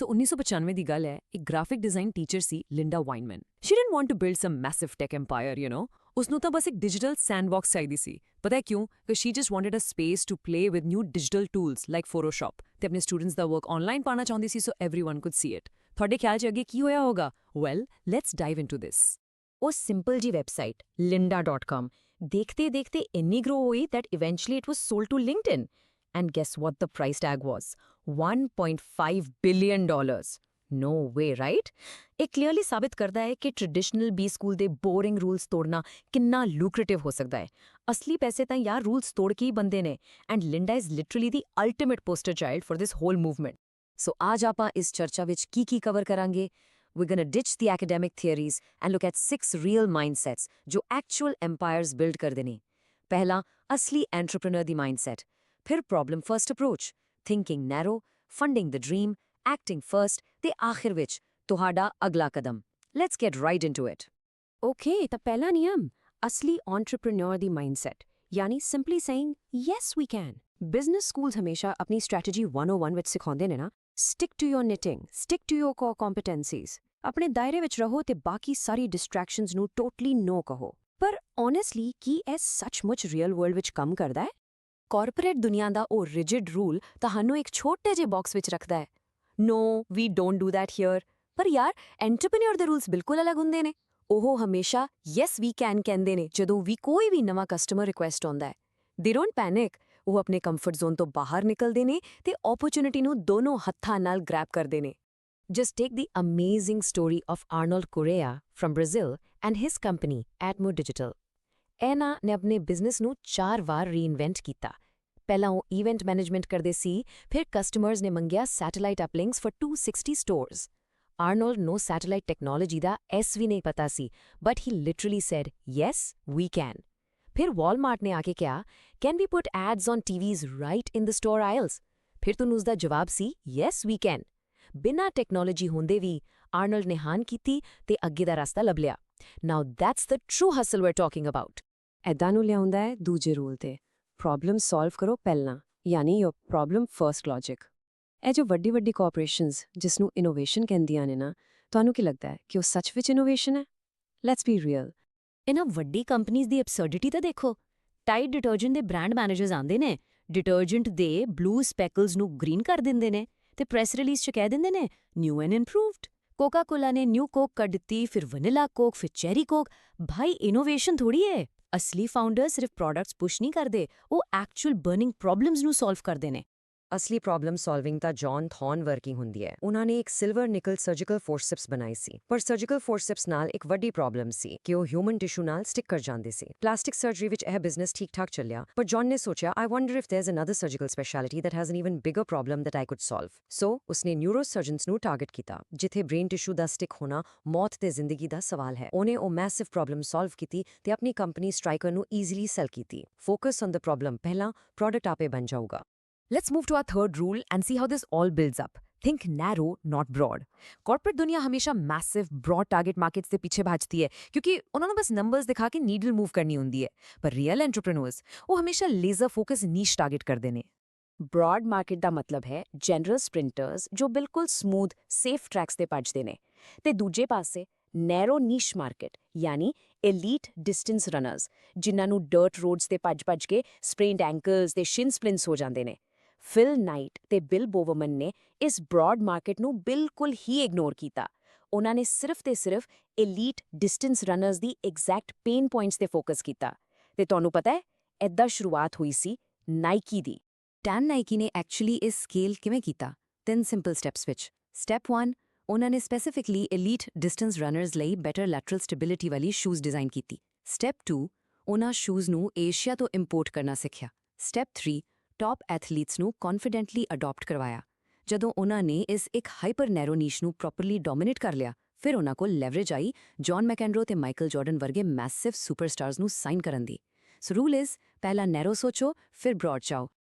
ਸੋ 1995 ਦੀ ਗੱਲ ਹੈ, ਇੱਕ ਗ੍ਰਾਫਿਕ ਡਿਜ਼ਾਈਨ ਟੀਚਰ ਸੀ Linda Weinman. She didn't want to build some massive tech empire, ਉਸਨੂੰ ਤਾਂ ਬਸ ਇੱਕ ਡਿਜੀਟਲ ਸੈਂਡਬਾਕਸ ਚਾਹੀਦੀ ਸੀ। ਪਤਾ ਹੈ ਕਿਉਂ? ਕਿ she just wanted a space to play with new digital tools like Photoshop, ਤੇ ਆਪਣੇ ਸਟੂਡੈਂਟਸ ਦਾ ਵਰਕ ਆਨਲਾਈਨ ਪਾਣਾ ਚਾਹੁੰਦੀ ਸੀ so everyone could see it. ਤੁਹਾਡੇ ਖਿਆਲ 'ਚ ਅੱਗੇ ਕੀ ਹੋਇਆ ਹੋਗਾ? Well, let's dive into this. ਉਹ ਸਿੰਪਲ ਜੀ ਵੈਬਸਾਈਟ lynda.com ਦੇਖਤੇ ਦੇਖਤੇ ਇੰਨੀ ਗਰੋ ਹੋਈ that eventually it was sold to LinkedIn. And guess what the price tag was? $1.5 billion. No way, right? ਇਹ ਕਲੀਅਰਲੀ ਸਾਬਿਤ ਕਰਦਾ ਹੈ ਕਿ ਟ੍ਰੈਡੀਸ਼ਨਲ ਬੀ ਸਕੂਲ ਦੇ ਬੋਰਿੰਗ ਰੂਲਸ ਤੋੜਨਾ ਕਿੰਨਾ ਲੂਕਰੇਟਿਵ ਹੋ ਸਕਦਾ ਹੈ। ਅਸਲੀ ਪੈਸੇ ਤਾਂ ਯਾਰ ਰੂਲਸ ਤੋੜ ਕੇ ਹੀ ਬੰਦੇ ਨੇ। And Linda is literally the ultimate poster child for this whole movement. So ਅੱਜ ਆਪਾਂ ਇਸ ਚਰਚਾ ਵਿੱਚ ਕੀ ਕਵਰ ਕਰਾਂਗੇ? We're going to ditch the academic theories and look at 6 real mindsets ਜੋ actual empires build ਕਰਦੇ ਨੇ। ਪਹਿਲਾ, ਅਸਲੀ entrepreneur ਦੀ mindset। ਫਿਰ problem first approach, thinking narrow, funding the dream, acting first, ਤੇ ਆਖਿਰ ਵਿੱਚ ਤੁਹਾਡਾ ਅਗਲਾ ਕਦਮ। Let's get right into it। Okay, ਤਾਂ ਪਹਿਲਾ ਨਿਯਮ, ਅਸਲੀ entrepreneur ਦੀ mindset, ਯਾਨੀ simply saying yes we can। Business schools ਹਮੇਸ਼ਾ ਆਪਣੀ strategy 101 ਵਿੱਚ ਸਿਖਾਉਂਦੇ ਨੇ ਨਾ, stick to your knitting, stick to your core competencies। ਆਪਣੇ ਦਾਇਰੇ ਵਿੱਚ ਰਹੋ ਤੇ ਬਾਕੀ ਸਾਰੀ distractions ਨੂੰ totally no ਕਹੋ। ਪਰ honestly ਕੀ ਇਹ ਸੱਚਮੁੱਚ ਰੀਅਲ ਵਰਲਡ ਵਿੱਚ ਕੰਮ ਕਰਦਾ ਹੈ? ਕਾਰਪੋਰੇਟ ਦੁਨੀਆ ਦਾ ਉਹ ਰਿਜਿਡ ਰੂਲ ਤੁਹਾਨੂੰ ਇੱਕ ਛੋਟੇ ਜਿਹੇ ਬਾਕਸ ਵਿੱਚ ਰੱਖਦਾ ਹੈ। No, we don't do that here। ਪਰ ਯਾਰ ਐਂਟਰਪ੍ਰੀਨਿਓਰ ਦੇ ਰੂਲਸ ਬਿਲਕੁਲ ਅਲੱਗ ਹੁੰਦੇ ਨੇ। ਉਹ ਹਮੇਸ਼ਾ yes we can ਕਹਿੰਦੇ ਨੇ ਜਦੋਂ ਵੀ ਕੋਈ ਵੀ ਨਵਾਂ ਕਸਟਮਰ ਰਿਕੁਐਸਟ ਆਉਂਦਾ ਹੈ। They don't panic। ਉਹ ਆਪਣੇ ਕੰਫਰਟ ਜ਼ੋਨ ਤੋਂ ਬਾਹਰ ਨਿਕਲਦੇ ਨੇ ਤੇ ਓਪਰਚੁਨਿਟੀ ਨੂੰ ਦੋਨੋਂ ਹੱਥਾਂ ਨਾਲ ਗ੍ਰੈਬ ਕਰਦੇ ਨੇ। Just take the amazing story of Arnold Correa from Brazil and his company, Atmo Digital। ਇਹਨਾਂ ਨੇ ਆਪਣੇ ਬਿਜ਼ਨਸ ਨੂੰ 4 ਵਾਰ ਰੀਇਨਵੈਂਟ ਕੀਤਾ। ਪਹਿਲਾਂ ਉਹ ਇਵੈਂਟ ਮੈਨੇਜਮੈਂਟ ਕਰਦੇ ਸੀ, ਫਿਰ ਕਸਟਮਰਸ ਨੇ ਮੰਗਿਆ satellite uplinks for 260 stores. Arnold ਨੂੰ ਸੈਟੇਲਾਈਟ ਟੈਕਨੋਲੋਜੀ ਦਾ ਐਸ ਵੀ ਨਹੀਂ ਪਤਾ ਸੀ, but he literally said yes we can. ਫਿਰ ਵਾਲਮਾਰਟ ਨੇ ਆ ਕੇ ਕਿਹਾ, can we put ads on TVs right in the store aisles? ਫਿਰ ਤੁਹਾਨੂੰ ਉਸਦਾ ਜਵਾਬ ਸੀ ਯੈਸ ਵੀ ਕੈਨ। ਬਿਨਾਂ ਟੈਕਨੋਲੋਜੀ ਹੁੰਦੇ ਵੀ ਆਰਨੋਲਡ ਨੇ ਹਾਨ ਕੀਤੀ ਤੇ ਅੱਗੇ ਦਾ ਰਸਤਾ ਲੱਭ ਲਿਆ। Now that's the true hustle we're talking about. ਐਦਾਂ ਨੂੰ ਲਿਆਉਂਦਾ ਹੈ ਦੂਜੇ ਰੂਲ ਤੇ, ਪ੍ਰੋਬਲਮ ਸੋਲਵ ਕਰੋ ਪਹਿਲਾਂ, ਯਾਨੀ ਯੋਰ ਪ੍ਰੋਬਲਮ ਫਰਸਟ ਲੌਜਿਕ। ਇਹ ਜੋ ਵੱਡੀ ਵੱਡੀ ਕਾਰਪੋਰੇਸ਼ਨਸ ਜਿਸ ਨੂੰ ਇਨੋਵੇਸ਼ਨ ਕਹਿੰਦੀਆਂ ਨੇ ਨਾ, ਤੁਹਾਨੂੰ ਕੀ ਲੱਗਦਾ ਹੈ ਕਿ ਉਹ ਸੱਚ ਵਿੱਚ ਇਨੋਵੇਸ਼ਨ ਹੈ? Let's B real. ਇਹਨਾਂ ਵੱਡੀ ਕੰਪਨੀਜ਼ ਦੀ ਐਬਸਰਡਿਟੀ ਤਾਂ ਦੇਖੋ। ਟਾਈਡ ਡਿਟਰਜੈਂਟ ਦੇ ਬ੍ਰਾਂਡ ਮੈਨੇਜਰਸ ਆਉਂਦੇ ਨੇ, ਡਿਟਰਜੈਂਟ ਦੇ ਬਲੂ ਸਪੈਕਲਸ ਨੂੰ ਗ੍ਰੀਨ ਕਰ ਦਿੰਦੇ ਨੇ ਤੇ ਪ੍ਰੈਸ ਰਿਲੀਜ਼ 'ਚ ਕਹਿ ਦਿੰਦੇ ਨੇ ਨਿਊ ਐਂਡ ਇੰਪਰੂਵਡ। ਕੋਕਾ ਕੋਲਾ ਨੇ ਨਿਊ ਕੋਕ ਕੱਢ ਦਿੱਤੀ, ਫਿਰ ਵਨੀਲਾ ਕੋਕ, ਫਿਰ ਚੈਰੀ ਕੋਕ। ਭਾਈ ਇਨੋਵੇਸ਼ਨ ਥੋੜੀ ਹੈ। ਅਸਲੀ ਫਾਊਂਡਰ ਸਿਰਫ ਪ੍ਰੋਡਕਟਸ ਪੁਸ਼ ਨਹੀਂ ਕਰਦੇ, ਉਹ ਐਕਚੁਅਲ ਬਰਨਿੰਗ ਪ੍ਰੋਬਲਮਸ ਨੂੰ ਸੋਲਵ ਕਰਦੇ ਨੇ। ਅਸਲੀ ਪ੍ਰੋਬਲਮ ਸੋਲਵਿੰਗ ਤਾਂ ਜੌਨ ਥੌਨ ਵਰਕਿੰਗ ਹੁੰਦੀ ਹੈ। ਉਹਨਾਂ ਨੇ ਇੱਕ ਸਿਲਵਰ ਨਿਕਲ ਸਰਜੀਕਲ ਫੋਰਸੈਪਸ ਬਣਾਈ ਸੀ, ਪਰ ਸਰਜੀਕਲ ਫੋਰਸੈਪਸ ਨਾਲ ਇੱਕ ਵੱਡੀ ਪ੍ਰੋਬਲਮ ਸੀ ਕਿ ਉਹ ਹਿਊਮਨ ਟਿਸ਼ੂ ਨਾਲ ਸਟਿਕ ਕਰ ਜਾਂਦੇ ਸੀ। ਪਲਾਸਟਿਕ ਸਰਜਰੀ ਵਿੱਚ ਇਹ ਬਿਜ਼ਨਸ ਠੀਕ-ਠਾਕ ਚੱਲਿਆ, ਪਰ ਜੌਨ ਨੇ ਸੋਚਿਆ I wonder if there's another surgical specialty that has an even bigger problem that I could solve. So ਉਸਨੇ ਨਿਊਰੋ ਸਰਜਨਸ ਨੂੰ ਟਾਰਗੇਟ ਕੀਤਾ, ਜਿੱਥੇ ਬ੍ਰੇਨ ਟਿਸ਼ੂ ਦਾ ਸਟਿਕ ਹੋਣਾ ਮੌਤ ਤੇ ਜ਼ਿੰਦਗੀ ਦਾ ਸਵਾਲ ਹੈ। ਉਹਨੇ ਉਹ ਮੈਸਿਵ ਪ੍ਰੋਬਲਮ ਸੋਲਵ ਕੀਤੀ ਤੇ ਆਪਣੀ ਕੰਪਨੀ ਸਟ੍ਰਾਈਕਰ ਨੂੰ ਈਜ਼ੀਲੀ ਸੈਲ ਕੀਤੀ। ਫੋਕਸ ਔਨ ਦ ਪ੍ਰੋਬਲਮ ਪਹਿਲਾਂ, ਪ੍ਰੋਡਕਟ ਆਪੇ ਬਣ ਜਾਊਗਾ। Let's move to our third rule and see how this all builds up. Think narrow, not broad. Corporate दुनिया हमेशा massive, broad target markets से पीछे भाजती है क्योंकि उन्होंने बस numbers दिखा के needle move करनी होती है। पर real entrepreneurs, वो हमेशा laser focus niche target कर देने। ब्रॉड मार्केट ਦਾ ਮਤਲਬ ਹੈ ਜਨਰਲ ਸਪ੍ਰਿੰਟਰਸ ਜੋ ਬਿਲਕੁਲ ਸਮੂਥ ਸੇਫ ਟਰੈਕਸ ਤੇ ਭੱਜਦੇ ਨੇ, ਤੇ ਦੂਜੇ ਪਾਸੇ ਨੈਰੋ ਨੀਸ਼ ਮਾਰਕੀਟ ਯਾਨੀ ਐਲੀਟ ਡਿਸਟੈਂਸ ਰਨਰਸ ਜਿਨ੍ਹਾਂ ਨੂੰ ਡਰਟ ਰੋਡਸ ਤੇ ਭੱਜ ਕੇ ਸਪ੍ਰੇਨਡ ਐਂਕਲਸ ਤੇ ਸ਼ਿਨ ਸਪਲਿੰਟਸ ਹੋ ਜਾਂਦੇ ਨੇ। ਫਿਲ ਨਾਈਟ ਤੇ ਬਿਲ ਬੋਵਰਮਨ ਨੇ ਇਸ ਬ੍ਰੌਡ ਮਾਰਕੀਟ ਨੂੰ ਬਿਲਕੁਲ ਹੀ ਇਗਨੋਰ ਕੀਤਾ। ਉਹਨਾਂ ਨੇ ਸਿਰਫ ਤੇ ਸਿਰਫ ਐਲੀਟ ਡਿਸਟੈਂਸ ਰਨਰਸ ਦੀ ਐਗਜ਼ੈਕਟ ਪੇਨ ਪੁਆਇੰਟਸ ਤੇ ਫੋਕਸ ਕੀਤਾ। ਤੇ ਤੁਹਾਨੂੰ ਪਤਾ ਹੈ ਇੱਦਾਂ ਸ਼ੁਰੂਆਤ ਹੋਈ ਸੀ ਨਾਈਕੀ ਦੀ। ਟੈਨ ਨਾਈਕੀ ਨੇ ਐਕਚੁਅਲੀ ਇਸ ਸਕੇਲ ਕਿਵੇਂ ਕੀਤਾ? 3 ਸਿੰਪਲ ਸਟੈਪਸ ਵਿੱਚ। ਸਟੈਪ 1, ਉਹਨਾਂ ਨੇ ਸਪੈਸੀਫਿਕਲੀ ਐਲੀਟ ਡਿਸਟੈਂਸ ਰਨਰਸ ਲਈ ਬੈਟਰ ਲੈਟਰਲ ਸਟੈਬਿਲਿਟੀ ਵਾਲੀ ਸ਼ੂਜ਼ ਡਿਜ਼ਾਈਨ ਕੀਤੀ। ਸਟੈਪ 2, ਉਹਨਾਂ ਸ਼ੂਜ਼ ਨੂੰ ਏਸ਼ੀਆ ਤੋਂ ਇੰਪੋਰਟ ਕਰਨਾ ਸਿੱਖਿਆ। ਸਟੈਪ 3, ਟੌਪ ਐਥਲੀਟਸ ਨੂੰ ਕੌਨਫੀਡੈਂਟਲੀ ਅਡਾਪਟ ਕਰਵਾਇਆ। ਜਦੋਂ ਉਹਨਾਂ ਨੇ ਇਸ ਇੱਕ ਹਾਈਪਰ ਨੈਰੋ ਨੀਸ਼ ਨੂੰ ਪ੍ਰੋਪਰਲੀ ਡੋਮੀਨੇਟ ਕਰ ਲਿਆ, ਫਿਰ ਉਹਨਾਂ ਕੋਲ ਲੈਵਰੇਜ ਆਈ ਜੌਨ ਮੈਕਐਨਰੋ ਤੇ ਮਾਈਕਲ ਜਾਰਡਨ ਵਰਗੇ ਮੈਸਿਵ ਸੁਪਰਸਟਾਰਸ ਨੂੰ ਸਾਈਨ ਕਰਨ ਦੀ। ਸੋ ਰੂਲ ਇਜ਼ ਪਹਿਲਾਂ ਨੈਰੋ ਸੋਚੋ, ਫਿਰ broad ਚਾਓ।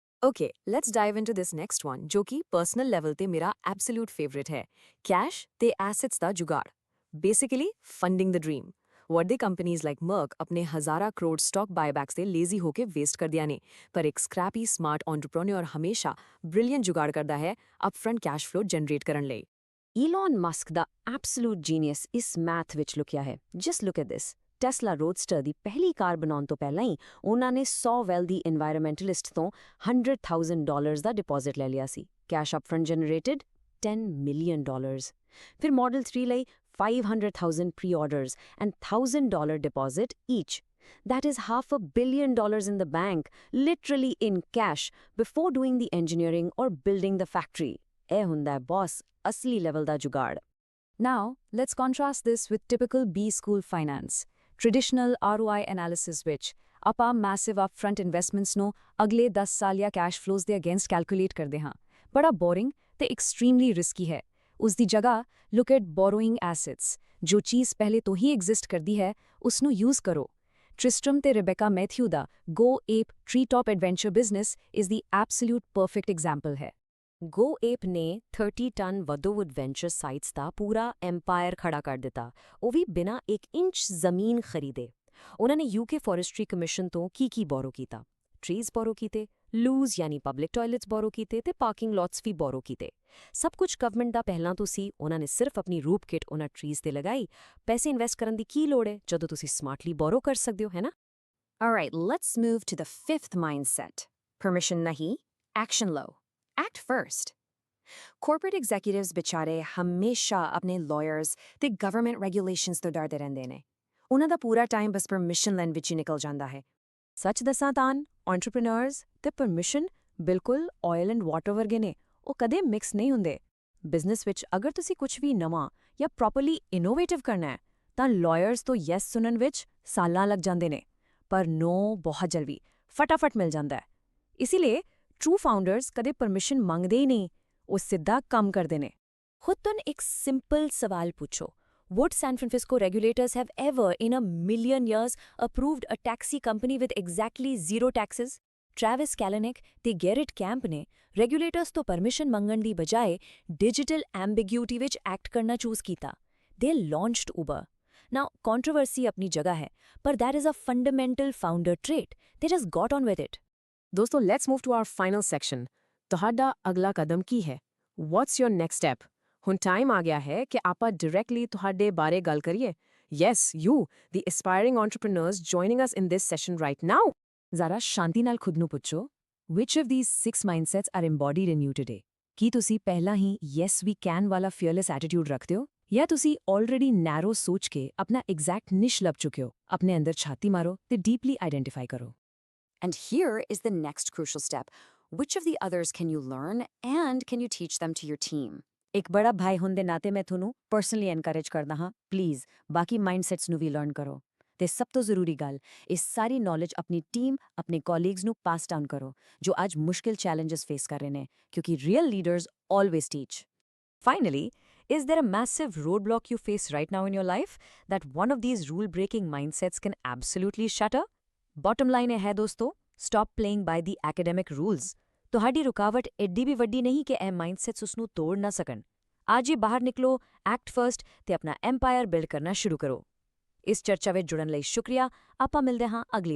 Okay, let's dive into this next one, ਜੋ ਕਿ ਪਰਸਨਲ ਲੈਵਲ ਤੇ ਮੇਰਾ ਐਬਸੋਲੂਟ ਫੇਵਰਿਟ ਹੈ, ਕੈਸ਼ ਤੇ ਐਸੈਟਸ ਦਾ ਜੁਗਾੜ। ਬੇਸਿਕਲੀ ਫੰਡਿੰਗ ਦ ਡ੍ਰੀਮ। ਵੱਡੇ ਕੰਪਨੀਜ਼ ਲਾਈਕ ਮਰਕ ਆਪਣੇ ਹਜ਼ਾਰਾਂ ਕਰੋੜ ਸਟਾਕ ਬਾਇਬੈਕਸ ਤੇ ਲੇਜ਼ੀ ਹੋ ਕੇ ਵੇਸਟ ਕਰਦੀਆਂ ਨੇ, ਪਰ ਇੱਕ ਸਕ੍ਰੈਪੀ ਸਮਾਰਟ ਐਂਟਰਪ੍ਰੀਨਿਓਰ ਹਮੇਸ਼ਾ ਬ੍ਰਿਲੀਅੰਟ ਜੁਗਾੜ ਕਰਦਾ ਹੈ ਅਪਫਰੰਟ ਕੈਸ਼ ਫਲੋ ਜਨਰੇਟ ਕਰਨ ਲਈ। ਈਲਨ ਮਸਕ ਦਾ ਐਬਸੋਲੂਟ ਜੀਨੀਅਸ ਇਸ ਮੈਥ ਵਿੱਚ ਲੁਕਿਆ ਹੈ। Just look at this. Tesla Roadster ਦੀ ਪਹਿਲੀ ਕਾਰ ਬਣਾਉਣ ਤੋਂ ਪਹਿਲਾਂ ਹੀ ਉਹਨਾਂ ਨੇ 100 ਵੈਲਦੀ ਇਨਵਾਇਰਨਮੈਂਟਲਿਸਟ ਤੋਂ $100,000 ਦਾ ਡਿਪੋਜ਼ਿਟ ਲੈ ਲਿਆ ਸੀ। Cash upfront generated $10 million. ਫਿਰ ਮਾਡਲ 3 ਲਈ 500,000 pre-orders and $1,000 deposit each. That is $500 million in the bank, literally in cash, before doing the engineering or building the factory. ਇਹ ਹੁੰਦਾ ਹੈ boss, ਅਸਲੀ ਲੈਵਲ ਦਾ ਜੁਗਾੜ। Now, let's contrast this with typical B school finance. Traditional ROI analysis ਵਿੱਚ ਆਪਾਂ massive upfront investments ਨੂੰ ਅਗਲੇ 10 ਸਾਲ ਜਾਂ cash flows ਦੇ against calculate ਕਰਦੇ ਹਾਂ। ਬੜਾ boring ਤੇ extremely risky ਹੈ। ਉਸ ਦੀ ਜਗ੍ਹਾ look at borrowing assets, ਜੋ ਚੀਜ਼ ਪਹਿਲੇ ਤੋਂ ਹੀ exist ਕਰਦੀ ਹੈ, ਉਸ ਨੂੰ use ਕਰੋ। Tristram ਤੇ Rebecca Matthew the Go Ape Treetop Adventure Business is the absolute perfect example ਹੈ। Go Ape ਨੇ 30 ਟਨ ਵਧੋਵੁੱਡ ਵੈਂਚਰ ਸਾਈਟਸ ਦਾ ਪੂਰਾ ਐਮਪਾਇਰ ਖੜਾ ਕਰ ਦਿੱਤਾ, ਉਹ ਵੀ ਬਿਨਾਂ 1 ਇੰਚ ਜ਼ਮੀਨ ਖਰੀਦੇ। ਉਹਨਾਂ ਨੇ UK ਫੋਰੈਸਟਰੀ ਕਮਿਸ਼ਨ ਤੋਂ ਕੀ ਬੋਰੋ ਕੀਤਾ? ਟਰੀਜ਼ ਬੋਰੋ ਕੀਤੇ, ਲੂਜ਼ ਯਾਨੀ ਪਬਲਿਕ ਟਾਇਲਟਸ ਬੋਰੋ ਕੀਤੇ ਤੇ ਪਾਰਕਿੰਗ ਲੋਟਸ ਵੀ ਬੋਰੋ ਕੀਤੇ। ਸਭ ਕੁਝ ਗਵਰਨਮੈਂਟ ਦਾ ਪਹਿਲਾਂ ਤੋਂ ਸੀ, ਉਹਨਾਂ ਨੇ ਸਿਰਫ ਆਪਣੀ ਰੂਪ ਕਿਟ ਉਹਨਾਂ ਟਰੀਜ਼ ਤੇ ਲਗਾਈ। ਪੈਸੇ ਇਨਵੈਸਟ ਕਰਨ ਦੀ ਕੀ ਲੋੜ ਹੈ ਜਦੋਂ ਤੁਸੀਂ ਸਮਾਰਟਲੀ ਬੋਰੋ ਕਰ ਸਕਦੇ ਹੋ, ਹੈ ਨਾ? Alright, let's move to the 5th mindset. Permission nahi, action low. Act first. Corporate executives ਵਿਚਾਰੇ ਹਮੇਸ਼ਾ ਆਪਣੇ lawyers ਤੇ government regulations ਤੋਂ ਡਰਦੇ ਰਹਿੰਦੇ ਨੇ। ਉਹਨਾਂ ਦਾ ਪੂਰਾ ਟਾਈਮ ਬਸ permission ਲੈਣ ਵਿੱਚ ਹੀ ਨਿਕਲ ਜਾਂਦਾ ਹੈ। ਸੱਚ ਦੱਸਾਂ ਤਾਂ entrepreneurs ਤੇ permission ਬਿਲਕੁਲ oil and water ਵਰਗੇ ਨੇ, ਉਹ ਕਦੇ ਮਿਕਸ ਨਹੀਂ ਹੁੰਦੇ। ਬਿਜ਼ਨਸ ਵਿੱਚ ਅਗਰ ਤੁਸੀਂ ਕੁਝ ਵੀ ਨਵਾਂ ਜਾਂ ਪ੍ਰੋਪਰਲੀ ਇਨੋਵੇਟਿਵ ਕਰਨਾ ਹੈ ਤਾਂ lawyers ਤੋਂ yes ਸੁਣਨ ਵਿੱਚ ਸਾਲਾਂ ਲੱਗ ਜਾਂਦੇ ਨੇ, ਪਰ no ਬਹੁਤ ਜਲਦੀ ਫਟਾਫਟ ਮਿਲ ਜਾਂਦਾ ਹੈ। ਇਸੇ ਲਈ ਟਰੂ ਫਾਊਂਡਰਸ ਕਦੇ ਪਰਮਿਸ਼ਨ ਮੰਗਦੇ ਹੀ ਨਹੀਂ, ਉਹ ਸਿੱਧਾ ਕੰਮ ਕਰਦੇ ਨੇ। ਖੁਦ ਤੋਂ ਇੱਕ ਸਿੰਪਲ ਸਵਾਲ ਪੁੱਛੋ, would San Francisco regulators have ever in a million years approved a taxi company with exactly zero taxes? Travis Kalanick ਤੇ Garrett Camp ਨੇ ਰੈਗੂਲੇਟਰਸ ਤੋਂ ਪਰਮਿਸ਼ਨ ਮੰਗਣ ਦੀ ਬਜਾਏ ਡਿਜੀਟਲ ਐਂਬੀਗਿਊਟੀ ਵਿੱਚ ਐਕਟ ਕਰਨਾ ਚੂਜ਼ ਕੀਤਾ। They launched Uber. Now, controversy ਆਪਣੀ ਜਗ੍ਹਾ ਹੈ, ਪਰ that is a fundamental founder trait. They just got on with it. ਦੋਸਤੋ, let's move to our final section. ਤੁਹਾਡਾ ਅਗਲਾ ਕਦਮ ਕੀ ਹੈ? What's your next step? ਹੁਣ ਟਾਈਮ ਆ ਗਿਆ ਹੈ ਕਿ ਆਪਾਂ ਡਾਇਰੈਕਟਲੀ ਤੁਹਾਡੇ ਬਾਰੇ ਗੱਲ ਕਰੀਏ। Yes, you, the aspiring entrepreneurs joining us in this session right now. ਜ਼ਰਾ ਸ਼ਾਂਤੀ ਨਾਲ ਖੁਦ ਨੂੰ ਪੁੱਛੋ, which of these 6 mindsets are embodied in you today? ਕੀ ਤੁਸੀਂ ਪਹਿਲਾਂ ਹੀ yes we can ਵਾਲਾ fearless attitude ਰੱਖਦੇ ਹੋ, ਜਾਂ ਤੁਸੀਂ already narrow ਸੋਚ ਕੇ ਆਪਣਾ exact niche ਲੱਭ ਚੁੱਕੇ ਹੋ? ਆਪਣੇ ਅੰਦਰ ਛਾਤੀ ਮਾਰੋ ਤੇ deeply identify ਕਰੋ। And here is the next crucial step. Which of the others can you learn and can you teach them to your team? ਇੱਕ ਬੜਾ ਭਾਈ ਹੋਣ ਦੇ ਨਾਤੇ ਮੈਂ ਤੁਹਾਨੂੰ ਪਰਸਨਲੀ ਐਨਕਰੇਜ ਕਰਦਾ ਹਾਂ, ਪਲੀਜ਼ ਬਾਕੀ ਮਾਈਂਡਸੈਟਸ ਨੂੰ ਵੀ ਲਰਨ ਕਰੋ। ਤੇ ਸਭ ਤੋਂ ਜ਼ਰੂਰੀ ਗੱਲ, ਇਹ ਸਾਰੀ ਨੌਲੇਜ ਆਪਣੀ ਟੀਮ, ਆਪਣੇ ਕੋਲੀਗਸ ਨੂੰ ਪਾਸ ਡਾਊਨ ਕਰੋ, ਜੋ ਅੱਜ ਮੁਸ਼ਕਿਲ ਚੈਲੰਜਸ ਫੇਸ ਕਰ ਰਹੇ ਨੇ, ਕਿਉਂਕਿ real leaders always teach. Finally, is there a massive roadblock you face right now in your life that one of these rule-breaking mindsets can absolutely shatter? Bottom line ਇਹ ਹੈ ਦੋਸਤੋ, stop playing by the academic rules. ਤੁਹਾਡੀ ਰੁਕਾਵਟ ਐਡੀ ਵੀ ਵੱਡੀ ਨਹੀਂ ਕਿ ਇਹ ਮਾਈਂਡਸੈਟਸ ਉਸ ਨੂੰ ਤੋੜ ਨਾ ਸਕਣ। ਅੱਜ ਹੀ ਬਾਹਰ ਨਿਕਲੋ, ਐਕਟ ਫਰਸਟ ਤੇ ਆਪਣਾ ਐਮਪਾਇਰ ਬਿਲਡ ਕਰਨਾ ਸ਼ੁਰੂ ਕਰੋ। ਇਸ ਚਰਚਾ ਵਿੱਚ ਜੁੜਨ ਲਈ ਸ਼ੁਕਰੀਆ। ਆਪਾਂ ਮਿਲਦੇ ਹਾਂ ਅਗਲੀ